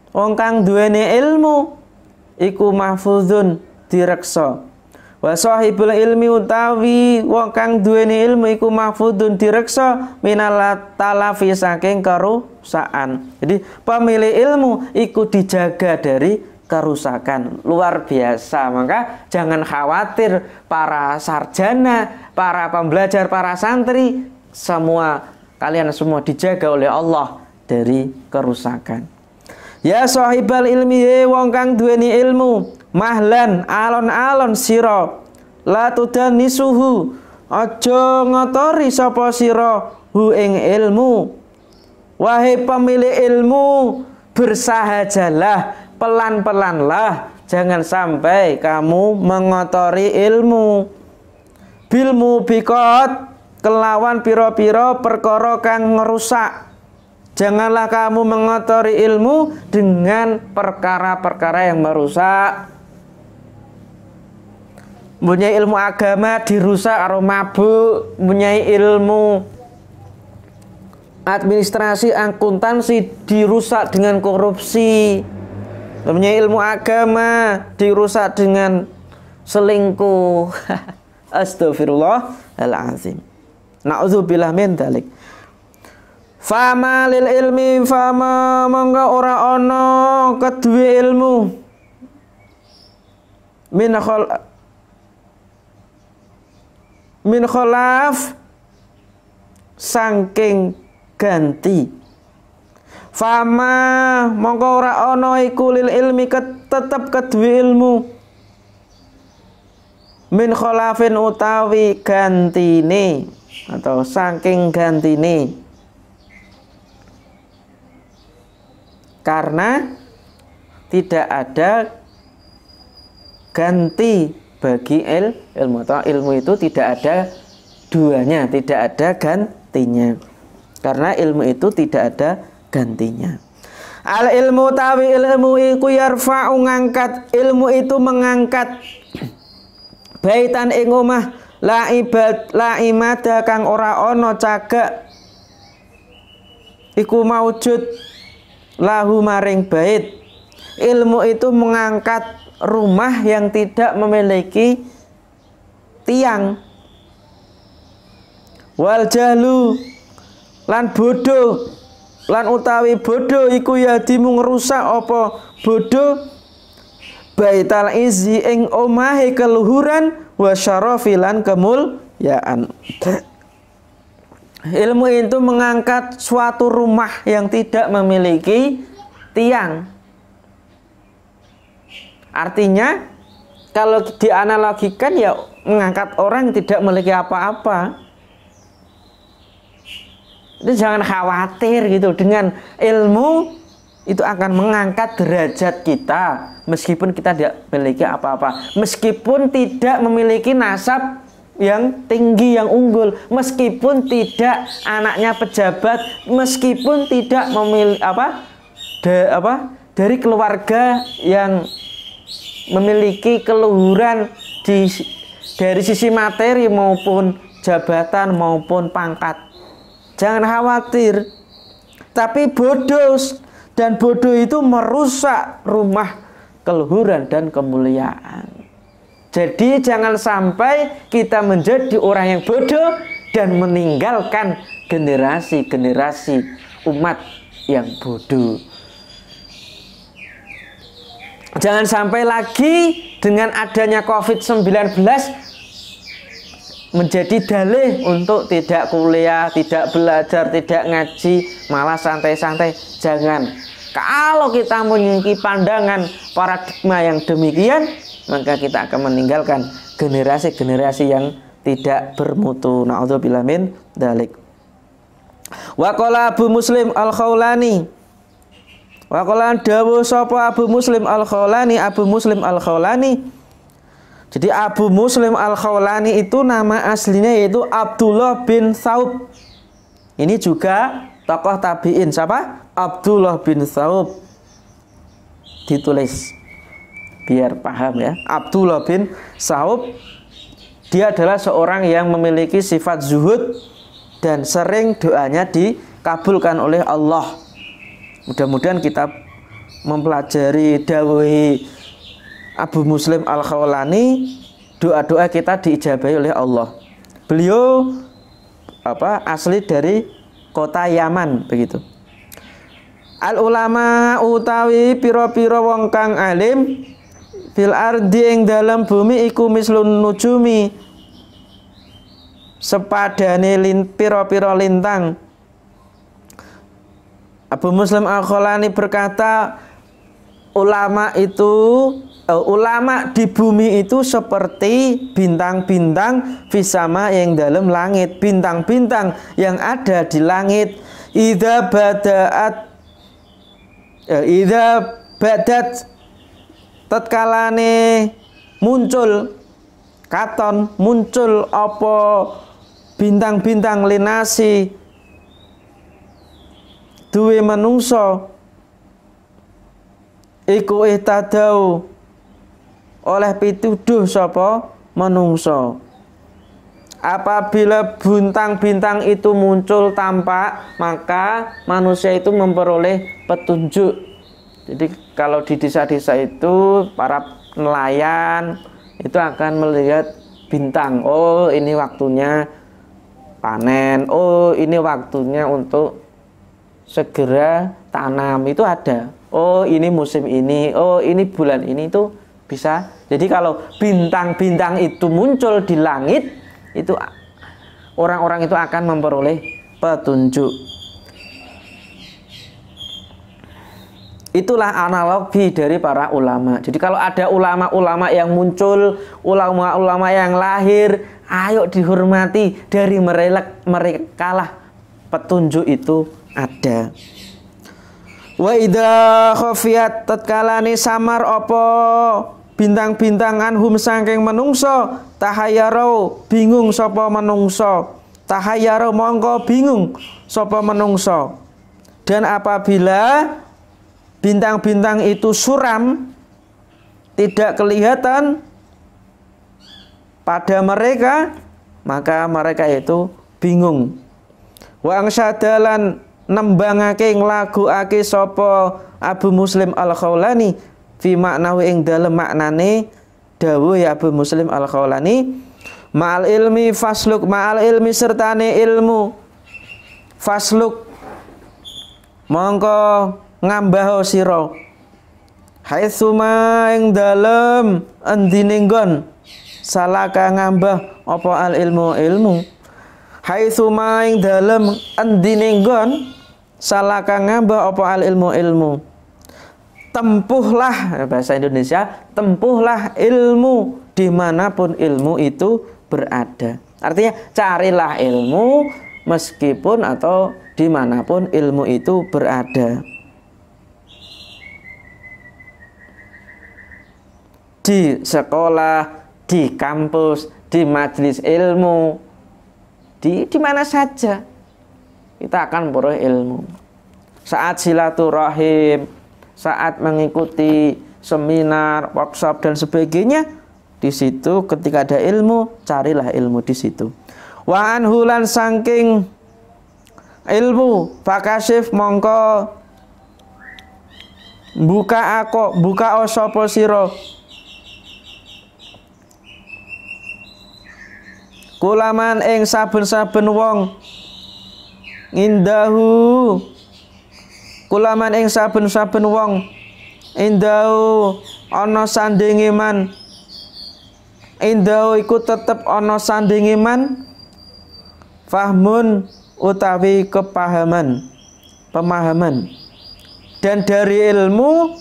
Speaker 1: wong kang duweni ilmu iku mahfuzun direksa. Wa sahibul ilmi utawi wong kang duweni ilmu iku mahfuzun direksa minal talafi saking kerusakan. Jadi pemilik ilmu iku dijaga dari kerusakan. Luar biasa. Maka jangan khawatir para sarjana, para pembelajar, para santri, kalian semua dijaga oleh Allah dari kerusakan. Ya sahibal ilmi, wong kang duweni ilmu, mahlan alon-alon sira la tudanisuhu, aja ngotori sapa sira hu ing ilmu. Wahai pemilik ilmu, bersahajalah, pelan-pelanlah, jangan sampai kamu mengotori ilmu. Bilmu bikot, kelawan piro-piro perkara kang ngerusak. Janganlah kamu mengotori ilmu dengan perkara-perkara yang merusak. Mempunyai ilmu agama dirusak karo mabuk, mempunyai ilmu administrasi akuntansi dirusak dengan korupsi, mempunyai ilmu agama dirusak dengan selingkuh. Astagfirullahaladzim. Na'udzubillah min dzalik. Fama lil ilmi, fama monggo ora ana kedue ilmu min kholaf saking ganti. Fama monggo ora ana iku lil ilmi tetep kedue ilmu min kholafin utawi gantine atau saking gantine, karena tidak ada ganti bagi ilmu, atau ilmu itu tidak ada duanya, tidak ada gantinya, karena ilmu itu tidak ada gantinya. Al ilmu tawi ilmu iku yarfa'u ngangkat, ilmu itu mengangkat baitan ing omah la imada kang ora ana cagak iku maujud lahu maring bait. Ilmu itu mengangkat rumah yang tidak memiliki tiang. Wal jahlu lan bodoh, lan utawi bodoh iku ya dimu ngerusak apa bodoh baital izzi ing omahe keluhuran wa syarafilan kemulyaan. Ilmu itu mengangkat suatu rumah yang tidak memiliki tiang. Artinya kalau dianalogikan ya mengangkat orang yang tidak memiliki apa-apa. Itu jangan khawatir gitu, dengan ilmu itu akan mengangkat derajat kita meskipun kita tidak memiliki apa-apa, meskipun tidak memiliki nasab yang tinggi, yang unggul, meskipun tidak anaknya pejabat, meskipun tidak memiliki dari keluarga yang memiliki keluhuran dari sisi materi maupun jabatan maupun pangkat. Jangan khawatir. Tapi bodoh, dan bodoh itu merusak rumah keluhuran dan kemuliaan. Jadi jangan sampai kita menjadi orang yang bodoh dan meninggalkan generasi-generasi umat yang bodoh. Jangan sampai lagi dengan adanya COVID-19 menjadi dalih untuk tidak kuliah, tidak belajar, tidak ngaji, malah santai-santai. Jangan. Kalau kita memiliki pandangan paradigma yang demikian, maka kita akan meninggalkan generasi-generasi yang tidak bermutu. Na'udzubillah min dzalik. Wa qala Abu Muslim Al-Khawlani, wa qala dawu sapa Abu Muslim Al-Khawlani, Abu Muslim Al-Khawlani. Jadi Abu Muslim Al-Khawlani itu nama aslinya yaitu Abdullah bin Thawb. Ini juga tokoh tabi'in. Siapa? Abdullah bin Thawb. Ditulis biar paham ya. Abdullah bin Thawb, dia adalah seorang yang memiliki sifat zuhud dan sering doanya dikabulkan oleh Allah. Mudah-mudahan kita mempelajari dawuhi Abu Muslim Al-Khawlani, doa-doa kita diijabahi oleh Allah. Beliau asli dari kota Yaman begitu. Al ulama utawi pira-pira wong kang alim fil ardi ing dalam bumi iku mislun nujumi, sepadane pira-pira lintang. Abu Muslim Al-Khawlani berkata, ulama di bumi itu seperti bintang-bintang fisama yang dalam langit, bintang-bintang yang ada di langit. Idza badat tatkalane muncul katon, muncul apa bintang-bintang linasi duwe manungsa iku ihtadau oleh pituduh sapa manungsa. Apabila bintang-bintang itu muncul tampak, maka manusia itu memperoleh petunjuk. Jadi kalau di desa-desa itu para nelayan itu akan melihat bintang. Oh, ini waktunya panen. Oh, ini waktunya untuk segera tanam. Itu ada. Oh, ini musim ini. Oh, ini bulan ini, itu bisa. Jadi kalau bintang-bintang itu muncul di langit, itu orang-orang itu akan memperoleh petunjuk. Itulah analogi dari para ulama. Jadi kalau ada ulama-ulama yang muncul, ulama-ulama yang lahir, ayo dihormati. Dari mereka lah petunjuk itu ada. Wa idza khafiyat tatkalane samar apa bintang-bintangan hum saking menungso, tahayyaro bingung sapa menungso, tahayyaro mongko bingung sapa menungso. Dan apabila bintang-bintang itu suram, tidak kelihatan pada mereka, maka mereka itu bingung. Wa angsyadalan nembangake nglaguake sapa Abu Muslim Al-Khawlani fi maknahu ing dalem maknane dawuh ya Abu Muslim Al-Khawlani, ma'al ilmi fasluk, ma'al ilmi sertane ilmu, fasluk mongko ngambaho sira, haitsuma ing dalem endine nggon salaka ngambah apa al ilmu ilmu. Haitsuma ing dalem endine nggon salaka ngambah apa al ilmu ilmu. Tempuhlah, bahasa Indonesia, tempuhlah ilmu dimanapun ilmu itu berada. Artinya carilah ilmu meskipun atau dimanapun ilmu itu berada. Di sekolah, di kampus, di majelis ilmu, di mana saja kita akan memperoleh ilmu. Saat silaturahim, saat mengikuti seminar, workshop dan sebagainya, di situ ketika ada ilmu, carilah ilmu di situ. Wa anhulan saking ilmu fakasif mongko buka sapa sira kulaman ing saben-saben wong indahu kulaman ing saben-saben wong indahu ana sandinge man indahu iku tetep ana sandinge man fahmun utawi kepahaman pemahaman. Dan dari ilmu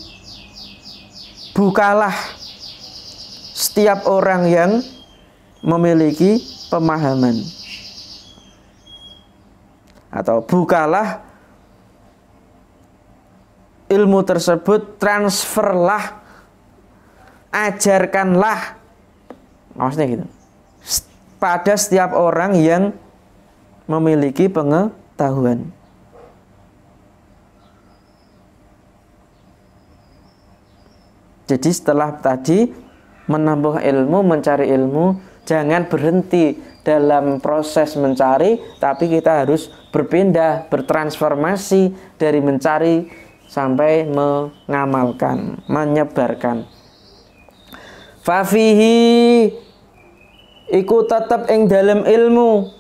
Speaker 1: bukalah setiap orang yang memiliki pemahaman, atau bukalah ilmu tersebut, transferlah, ajarkanlah, maksudnya gitu, pada setiap orang yang memiliki pengetahuan. Jadi setelah tadi menambah ilmu, mencari ilmu, jangan berhenti dalam proses mencari, tapi kita harus berpindah, bertransformasi dari mencari sampai mengamalkan, menyebarkan. Fafihi iku tetep ing dalam ilmu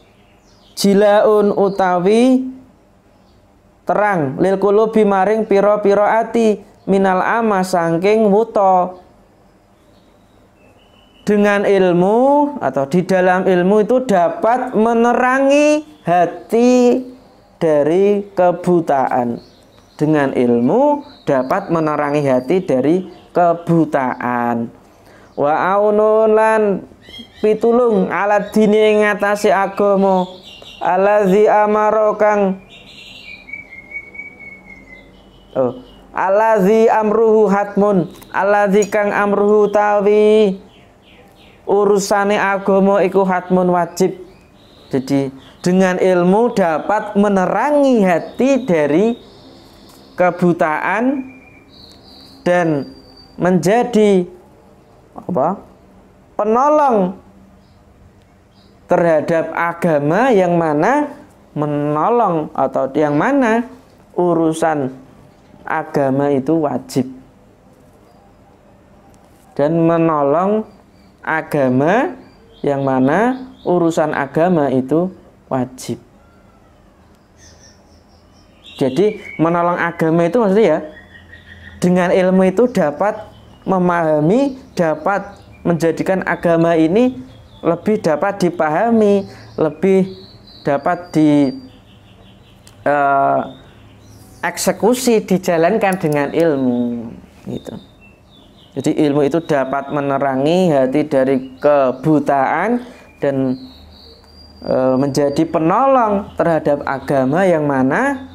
Speaker 1: jilaun utawi terang lil qulubi maring pira-pira ati minal ama saking wuta. Dengan ilmu atau di dalam ilmu itu dapat menerangi hati dari kebutaan. Dengan ilmu dapat menerangi hati dari kebutaan. Wa aunun lan pitulung ala dini ngatasi agama allazi amaro kang allazi amruhu hatmun allazi kang amruhu tawi urusane agama iku hatmun wajib. Jadi dengan ilmu dapat menerangi hati dari kebutaan dan menjadi penolong terhadap agama yang mana menolong atau yang mana urusan agama itu wajib, dan menolong agama yang mana urusan agama itu wajib. Jadi menolong agama itu maksudnya ya, dengan ilmu itu dapat memahami, dapat menjadikan agama ini lebih dapat dipahami, lebih dapat eksekusi, dijalankan dengan ilmu gitu. Jadi ilmu itu dapat menerangi hati dari kebutaan dan menjadi penolong terhadap agama yang mana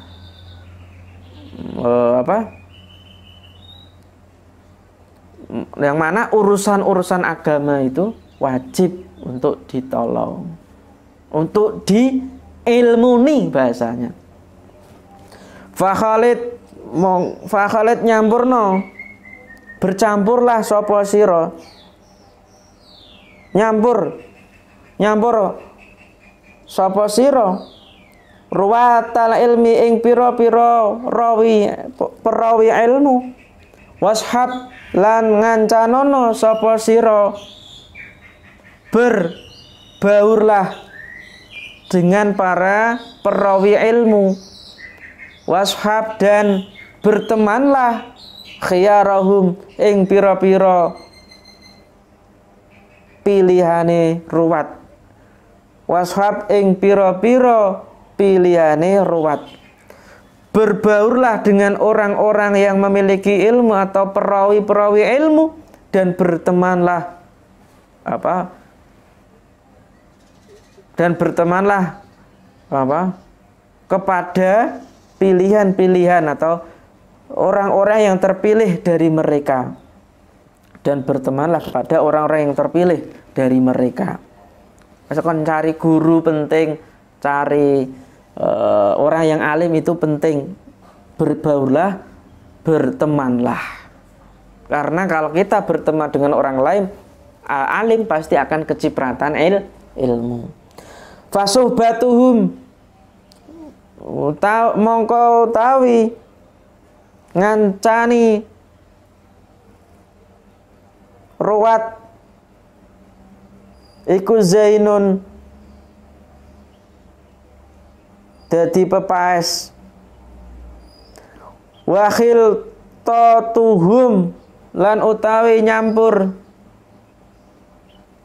Speaker 1: yang mana urusan-urusan agama itu wajib untuk ditolong, untuk diilmuni bahasanya. Fakhalid nyampurno, bercampurlah sapa sira, nyampur sapa sira ruwatal ilmi ing pira-pira perawi ilmu, washab lan ngancanono sapa sira berbaurlah dengan para perawi ilmu, washab dan bertemanlah khiyarahum ing pira-pira pilihane ruwat, washab ing pira-pira pilihane ruwat. Berbaurlah dengan orang-orang yang memiliki ilmu atau perawi-perawi ilmu, dan bertemanlah kepada pilihan-pilihan atau orang-orang yang terpilih dari mereka, dan bertemanlah kepada orang-orang yang terpilih dari mereka. Misalkan cari guru penting, cari orang yang alim itu penting. Berbaurlah, bertemanlah. Karena kalau kita berteman dengan orang lain alim, pasti akan kecipratan ilmu. Fasuhbatuhum mongko tawi ngancani ruwat iku zainun dadi pepaes, wakhil totuhum lan utawi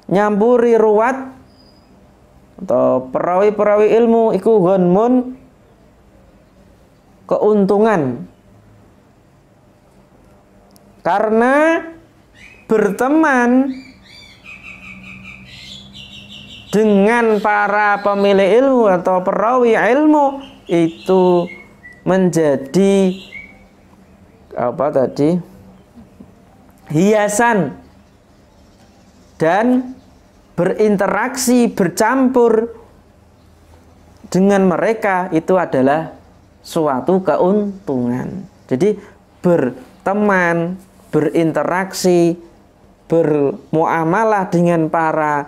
Speaker 1: nyampuri ruwat atau perawi-perawi ilmu iku ghanmun keuntungan. Karena berteman dengan para pemilik ilmu atau perawi ilmu itu menjadi hiasan, dan berinteraksi, bercampur dengan mereka itu adalah suatu keuntungan. Jadi berteman, berinteraksi, bermuamalah dengan para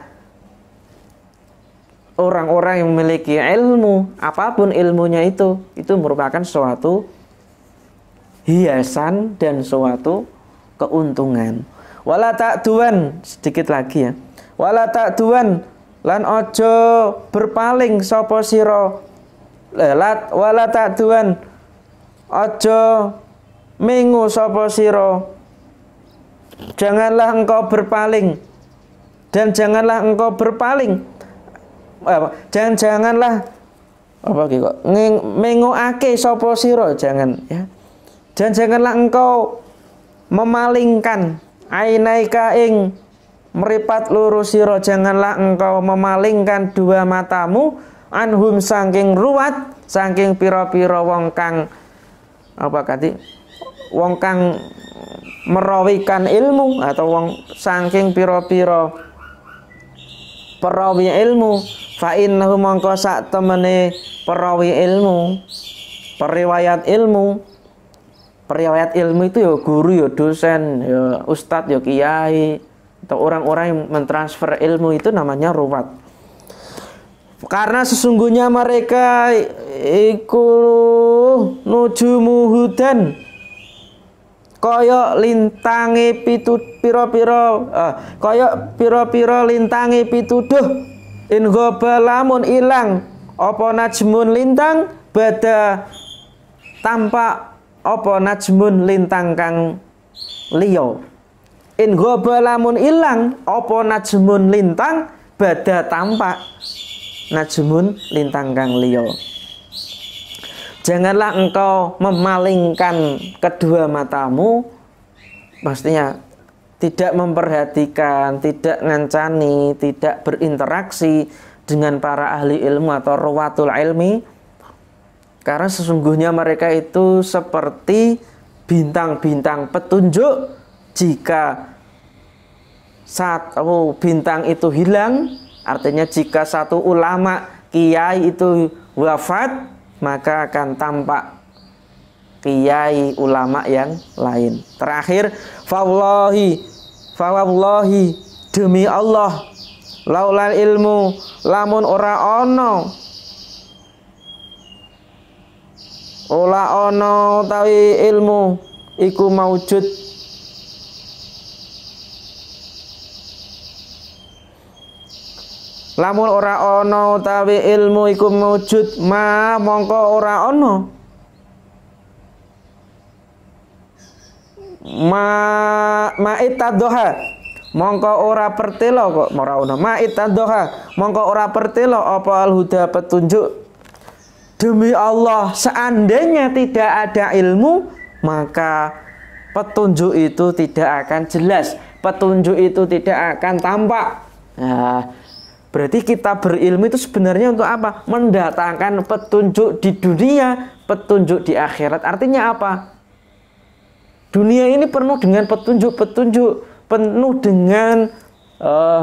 Speaker 1: orang-orang yang memiliki ilmu, apapun ilmunya itu merupakan suatu hiasan dan suatu keuntungan. Wala ta'duan, sedikit lagi ya. Wala ta'duan lan ojo berpaling sapa sira. Wala ta'duan ojo mengu sapa sira. Janganlah engkau berpaling, dan janganlah engkau berpaling. Janganlah menguake sapa sira, jangan ya. Dan janganlah engkau memalingkan ainaika ing meripat loro sira, janganlah engkau memalingkan dua matamu anhum saking ruwat, saking pira-pira wong kang wong kang merawikan ilmu, atau wong saking pira-pira perawi ilmu. Fa innahu mongko sak temene perawi ilmu, periwayat ilmu itu ya guru, ya dosen, ya ustadz, ya kiai, atau orang-orang yang mentransfer ilmu itu namanya ruwat. Karena sesungguhnya mereka iku nujumuhudan, kaya lintange pira-pira lintange pituduh. In ghoba lamun ilang apa najmun lintang, bada tampak apa najmun lintang kang liya. In ghoba lamun ilang apa najmun lintang, bada tampak najmun lintang kang liya. Janganlah engkau memalingkan kedua matamu, pastinya tidak memperhatikan, tidak ngancani, tidak berinteraksi dengan para ahli ilmu atau ruwatul ilmi. Karena sesungguhnya mereka itu seperti bintang-bintang petunjuk. Jika satu bintang itu hilang, artinya jika satu ulama, kiai itu wafat, maka akan tampak kiai ulama yang lain. Terakhir, fawallahi demi Allah, laulal ilmu lamun ora ono utawi ilmu iku maujud, lamun ora ono utawi ilmu iku maujud, mongko ora ono ma'itaddoha mongko ora pertelo kok ora ono ma'itaddoha mongko ora pertelo apa al-huda petunjuk. Demi Allah, seandainya tidak ada ilmu, maka petunjuk itu tidak akan jelas, petunjuk itu tidak akan tampak. Nah, berarti kita berilmu itu sebenarnya untuk apa? Mendatangkan petunjuk di dunia, petunjuk di akhirat. Artinya apa? Dunia ini penuh dengan petunjuk-petunjuk, penuh dengan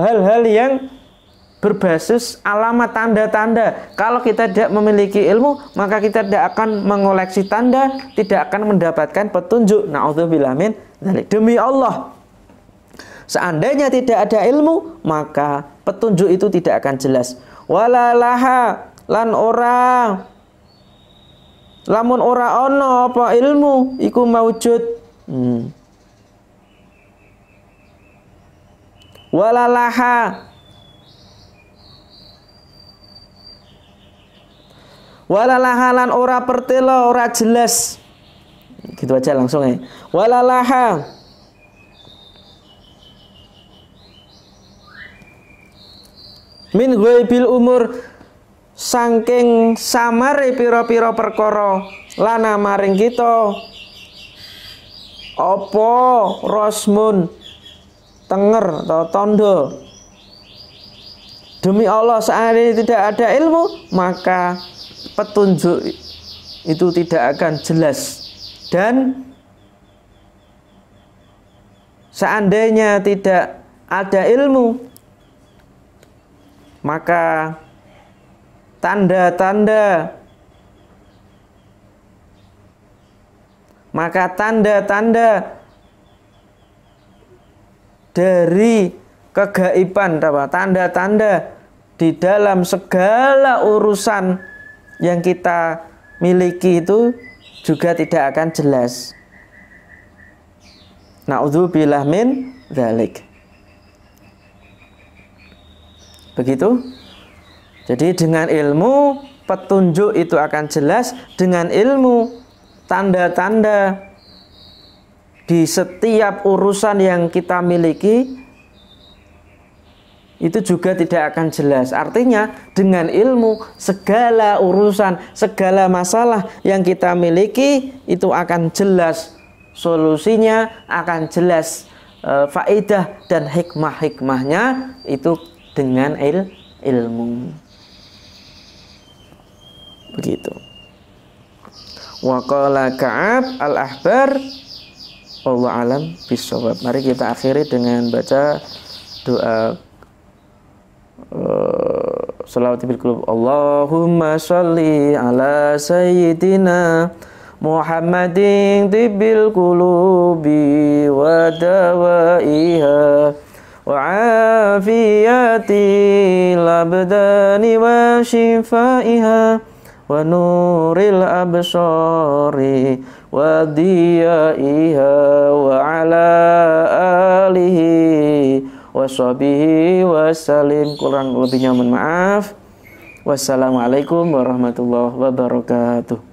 Speaker 1: hal-hal yang berbasis alamat tanda-tanda. Kalau kita tidak memiliki ilmu, maka kita tidak akan mengoleksi tanda, tidak akan mendapatkan petunjuk. Na'udzubillah min dzalik. Demi Allah, seandainya tidak ada ilmu, maka petunjuk itu tidak akan jelas. Walalaha lan ora lamun ora ono apa ilmu iku maujud. Walalaha lan ora pertelo, ora jelas. Gitu aja langsung ya. Walalaha min ghaibil umur saking samare pira-pira perkara lana maring kita apa rosmun tenger atau tondo. Demi Allah, seandainya tidak ada ilmu, maka petunjuk itu tidak akan jelas. Dan seandainya tidak ada ilmu, maka tanda-tanda dari kegaiban, tanda-tanda di dalam segala urusan yang kita miliki itu juga tidak akan jelas. Na'udzubillah min dzalik. Begitu. Jadi dengan ilmu petunjuk itu akan jelas, dengan ilmu tanda-tanda di setiap urusan yang kita miliki itu juga tidak akan jelas. Artinya dengan ilmu segala urusan, segala masalah yang kita miliki itu akan jelas solusinya, akan jelas faedah dan hikmah-hikmahnya itu dengan ilmu. Begitu. Wa qala Ka'ab al-Ahbar wallahu alam bisawab. Mari kita akhiri dengan baca doa shalawat bil qulub. Allahumma sholli ala sayyidina Muhammadin tibbil qulubi wa dawaiha wa afiyatil abdani wa shifaiha wa nuril absari wa diyaiha wa ala alihi wa sahbihi wa salim. Kurang lebihnya mohon maaf. Wassalamualaikum warahmatullahi wabarakatuh.